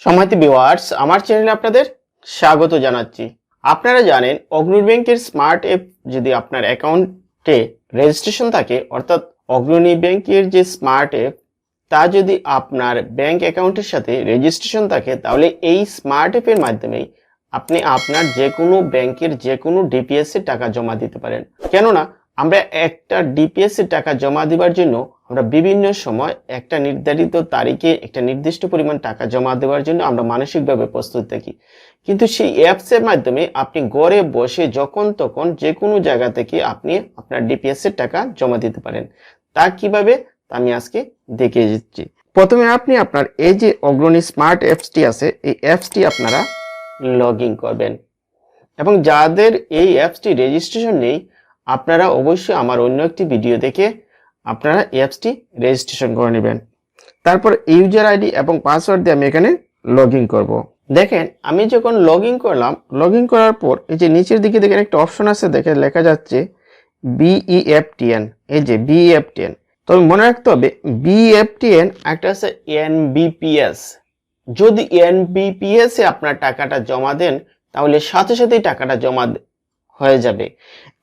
সম্মানিত ভিউয়ার্স, আমার চ্যানেলে আপনাদের স্বাগত জানাচ্ছি। আপনারা জানেন অগ্রণী ব্যাংকের স্মার্ট অ্যাপ যদি আপনার অ্যাকাউন্টে রেজিস্ট্রেশন থাকে, অর্থাৎ অগ্রণী ব্যাংকের যে স্মার্ট অ্যাপ তা যদি আপনার ব্যাংক অ্যাকাউন্টের সাথে রেজিস্ট্রেশন থাকে, তাহলে এই স্মার্ট অ্যাপের মাধ্যমেই আপনি আপনার যে কোনো ব্যাংকের যে কোনো ডিপিএস এর টাকা জমা দিতে পারেন। কেননা আমরা একটা ডিপিএস এর টাকা জমা দেওয়ার জন্য আমরা বিভিন্ন সময় একটা নির্ধারিত তারিখে একটা নির্দিষ্ট পরিমাণ টাকা জমা দেওয়ার জন্য আমরা মানসিকভাবে প্রস্তুত থাকি, কিন্তু সেই অ্যাপসের মাধ্যমে আপনি ঘরে বসে যখন তখন যে কোনো জায়গা থেকে আপনি আপনার ডিপিএস এর টাকা জমা দিতে পারেন। তা কিভাবে তা আমি আজকে দেখিয়ে দিচ্ছি। প্রথমে আপনি আপনার এই যে অগ্রণী স্মার্ট অ্যাপসটি আছে, এই অ্যাপসটি আপনারা লগ ইন করবেন এবং যাদের এই অ্যাপসটি রেজিস্ট্রেশন নেই আপনারা অবশ্যই আমার অন্য একটি ভিডিও দেখে আপনারা অ্যাপসটি রেজিস্ট্রেশন করে নেবেন। তারপর ইউজার আইডি এবং পাসওয়ার্ড দিয়ে আমি এখানে লগ ইন করবো। দেখেন আমি যখন লগ ইন করলাম, লগ ইন করার পর এই যে নিচের দিকে দেখেন একটা অপশন আছে, দেখে লেখা যাচ্ছে বিইএফটিএন। এই যে বিইএফটিএন, তবে মনে রাখতে হবে বিইএফটিএন একটা আছে এনবিপিএস। যদি এনবিপিএস এ আপনার টাকাটা জমা দেন তাহলে সাথে সাথেই টাকাটা জমা হয়ে যাবে,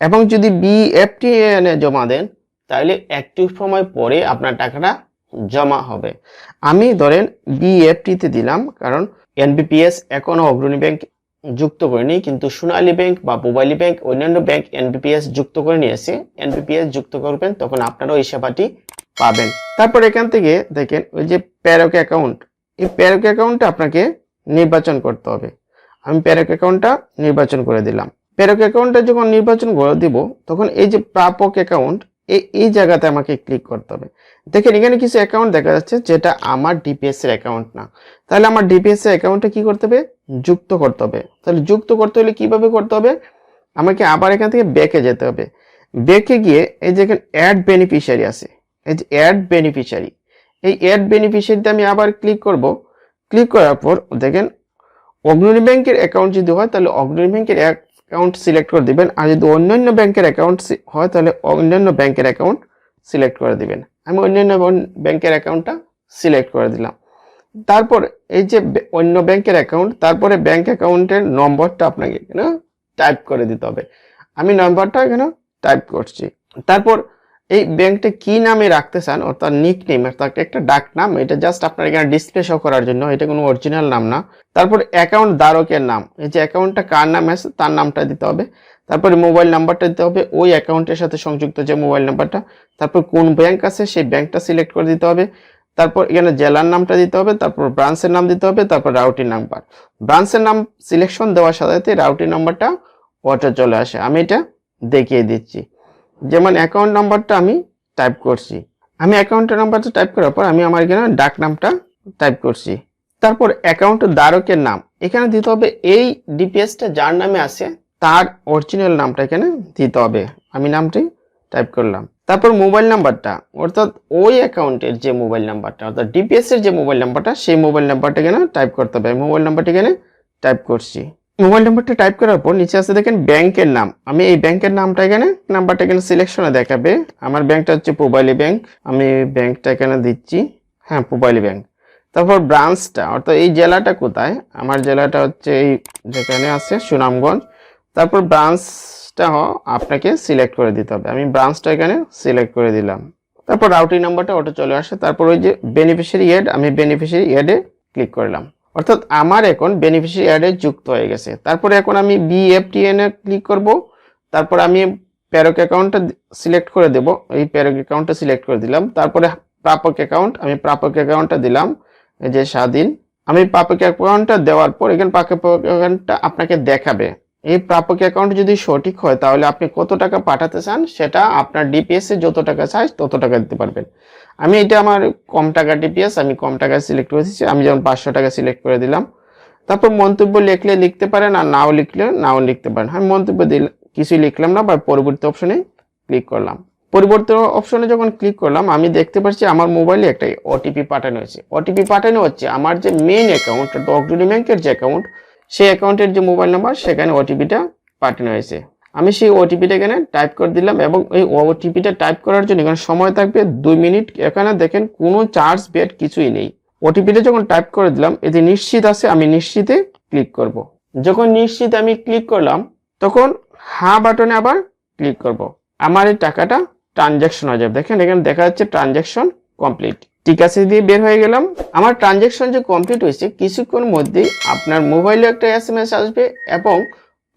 এবং যদি বিইএফটিএন এ জমা দেন তাহলে একটু সময় পরে আপনার টাকাটা জমা হবে। আমি ধরেন বিইএফটি দিলাম, কারণ এনবিপিএস এখনো অগ্রণী ব্যাংক যুক্ত করেনি, কিন্তু সোনালী ব্যাংক বা মোবাইল ব্যাংক অন্যান্য ব্যাংক এনবিপিএস যুক্ত করে নিয়েছে। এনবিপিএস যুক্ত করবেন তখন আপনারাও এই সেবাটি পাবেন। তারপর এখান থেকে দেখেন ওই যে প্যারক অ্যাকাউন্ট, এই প্যারক অ্যাকাউন্টটা আপনাকে নির্বাচন করতে হবে। আমি প্যারক অ্যাকাউন্টটা নির্বাচন করে দিলাম। প্যারক অ্যাকাউন্টটা যখন নির্বাচন করে দিব তখন এই যে প্রাপক অ্যাকাউন্ট এই জায়গাতে আমাকে ক্লিক করতে হবে। দেখেন এখানে কিছু অ্যাকাউন্ট দেখা যাচ্ছে যেটা আমার ডিপিএস এর অ্যাকাউন্ট না। তাহলে আমার ডিপিএস এর অ্যাকাউন্টটা কি করতে হবে? যুক্ত করতে হবে। তাহলে যুক্ত করতে হলে কিভাবে করতে হবে? আমাকে আবার এখান থেকে ব্যাকে যেতে হবে। ব্যাকে গিয়ে এই যে এখানে অ্যাড বেনিফিশিয়ারি আছে, এই যে অ্যাড বেনিফিশিয়ারি, এই অ্যাড বেনিফিশিয়ারিতে আমি আবার ক্লিক করব। ক্লিক করার পর দেখেন অগ্রণী ব্যাংকের অ্যাকাউন্ট যদি হয় তাহলে অগ্রণী ব্যাংকের অ্যাকাউন্ট সিলেক্ট করে দিবেন, আর যদি অন্যান্য ব্যাংকের অ্যাকাউন্ট হয় তাহলে অন্যান্য ব্যাংকের অ্যাকাউন্ট সিলেক্ট করে দিবেন। আমি অন্যান্য ব্যাংকের অ্যাকাউন্টটা সিলেক্ট করে দিলাম। তারপর এই যে অন্য ব্যাংকের অ্যাকাউন্ট, তারপরে ব্যাংক অ্যাকাউন্টের নম্বরটা আপনাকে এখানে টাইপ করে দিতে হবে। আমি নম্বরটা এখানে টাইপ করছি। তারপর এই ব্যাংকটা কি নামে রাখতে চান, অর্থাৎ নিক নেম, অর্থাৎ একটা ডাক নাম, এটা জাস্ট আপনার এখানে ডিসপ্লে শো করার জন্য, এটা কোনো অরিজিনাল নাম না। তারপর অ্যাকাউন্ট ধারকের নাম, এই যে অ্যাকাউন্টটা কার নামে আছে তার নামটা দিতে হবে। তারপরে মোবাইল নাম্বারটা দিতে হবে, ওই অ্যাকাউন্টের সাথে সংযুক্ত যে মোবাইল নাম্বারটা। তারপর কোন ব্যাংক আছে সেই ব্যাংকটা সিলেক্ট করে দিতে হবে। তারপর এখানে জেলার নামটা দিতে হবে, তারপর ব্রাঞ্চের নাম দিতে হবে, তারপর রাউটিং নাম্বার। ব্রাঞ্চের নাম সিলেকশন দেওয়ার সাথে সাথে রাউটিং নাম্বারটা অটো চলে আসে। আমি এটা দেখিয়ে দিচ্ছি। যেমন অ্যাকাউন্ট নাম্বারটা আমি টাইপ করছি, আমি অ্যাকাউন্টের নাম্বারটা টাইপ করার পর আমি আমার এখানে ডাক নামটা টাইপ করছি। তারপর অ্যাকাউন্ট ধারকের নাম এখানে দিতে হবে, এই ডিপিএসটা যার নামে আছে তার অরিজিনাল নামটা এখানে দিতে হবে। আমি নামটি টাইপ করলাম। তারপর মোবাইল নাম্বারটা, অর্থাৎ ওই অ্যাকাউন্টের যে মোবাইল নাম্বারটা, অর্থাৎ ডিপিএস এর যে মোবাইল নাম্বারটা, সেই মোবাইল নাম্বারটা এখানে টাইপ করতে হবে। মোবাইল নাম্বারটা এখানে টাইপ করছি। মোবাইল নাম্বারটা টাইপ করার পর নিচে আছে দেখেন ব্যাংকের নাম, আমি এই ব্যাংকের নামটা এখানে নাম্বারটা এখানে সিলেকশনে দেখাবে। আমার ব্যাংকটা হচ্ছে মোবাইল ব্যাংক, আমি ব্যাংকটা এখানে দিচ্ছি, হ্যাঁ মোবাইল ব্যাংক। তারপর ব্রাঞ্চটা, অর্থাৎ এই জেলাটা কোথায়, আমার জেলাটা হচ্ছে এই যেখানে আছে সুনামগঞ্জ। তারপর ব্রাঞ্চটা আপনাকে সিলেক্ট করে দিতে হবে, আমি ব্রাঞ্চটা এখানে সিলেক্ট করে দিলাম। তারপর রাউটিং নাম্বারটা ওটা চলে আসে। তারপর ওই যে বেনিফিশিয়ারি অ্যাড, আমি বেনিফিশিয়ারি অ্যাডে ক্লিক করলাম, অর্থাৎ আমার এখন বেনিফিশিয়ারি অ্যাডে যুক্ত হয়ে গেছে। তারপরে এখন আমি বিএফটিএন এ ক্লিক করব। তারপর আমি প্যারক অ্যাকাউন্টটা সিলেক্ট করে দেব, এই প্যারক অ্যাকাউন্টটা সিলেক্ট করে দিলাম। তারপরে প্রাপক অ্যাকাউন্ট, আমি প্রাপক অ্যাকাউন্টটা দিলাম, এই যে স্বাধীন। আমি প্রাপক অ্যাকাউন্টটা দেওয়ার পর এখানে প্রাপক অ্যাকাউন্টটা আপনাকে দেখাবে। এই প্রাপক অ্যাকাউন্ট যদি সঠিক হয় তাহলে আপনি কত টাকা পাঠাতে চান সেটা আপনার ডিপিএস এ যত টাকা চাই তত টাকা দিতে পারবেন। আমি এটা আমার কম টাকা ডিপিএস, আমি কম টাকা সিলেক্ট করে দিচ্ছি, আমি যেমন 500 টাকা সিলেক্ট করে দিলাম। তারপর মন্তব্য লিখলে লিখতে পারেন, আর নাও লিখলে নাও লিখতে পারেন। আমি মন্তব্য দিলাম, কিছুই লিখলাম না, বা পরবর্তী অপশনে ক্লিক করলাম। পরিবর্তন অপশনে যখন ক্লিক করলাম আমি দেখতে পাচ্ছি আমার মোবাইলে একটা ওটিপি পাঠানো হয়েছে। ওটিপি পাঠানো হচ্ছে আমার যে মেইন অ্যাকাউন্ট, অগ্রণী ব্যাংকের যে অ্যাকাউন্ট, সেই অ্যাকাউন্টের যে মোবাইল নাম্বার সেখানে ওটিপিটা পাঠানো হয়েছে। আমি সেই ওটিপিটা এখানে টাইপ করে দিলাম, এবং এই ওটিপিটা টাইপ করার জন্য এখানে সময় থাকবে 2 মিনিট। এখানে দেখেন কোনো চার্জ বেড কিছুই নেই, ওটিপিটা যখন টাইপ করে দিলাম, এতে নিশ্চিত আছে, আমি নিশ্চিতে ক্লিক করব। যখন নিশ্চিত আমি ক্লিক করলাম, তখন হ্যাঁ বাটনে আবার ক্লিক করব। আমার এই টাকাটা ট্রানজ্যাকশন হয়ে যাবে। দেখেন এখানে দেখা যাচ্ছে ট্রানজ্যাকশন কমপ্লিট। ঠিক আছে, দিয়ে বের হয়ে গেলাম। আমার ট্রানজ্যাকশন যে কমপ্লিট হয়েছে, কিছুক্ষণ মধ্যেই আপনার মোবাইলে একটা এসএমএস আসবে এবং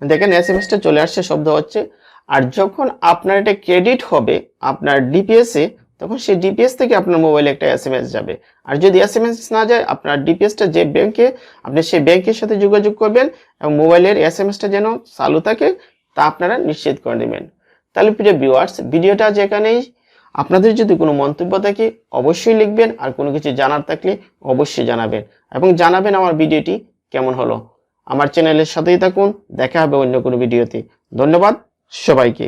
দেখেন এসএমএসটা চলে আসছে, শব্দ হচ্ছে। আর যখন আপনার এটা ক্রেডিট হবে আপনার ডিপিএস এ, তখন সেই ডিপিএস থেকে আপনার মোবাইলে একটা এসএমএস যাবে। আর যদি এসএমএস না যায়, আপনার ডিপিএসটা যে ব্যাংকে, আপনি সেই ব্যাংকের সাথে যোগাযোগ করবেন এবং মোবাইলের এসএমএসটা যেন চালু থাকে তা আপনারা নিশ্চিত করে নেবেন। তাহলে প্রিয় ভিউয়ার্স, ভিডিওটা যেখানেই, আপনাদের যদি কোনো মন্তব্য থাকে অবশ্যই লিখবেন, আর কোনো কিছু জানার থাকলে অবশ্যই জানাবেন এবং জানাবেন আমার ভিডিওটি কেমন হলো। আমার চ্যানেলের সাথেই থাকুন, দেখা হবে অন্য কোনো ভিডিওতে। ধন্যবাদ সবাইকে।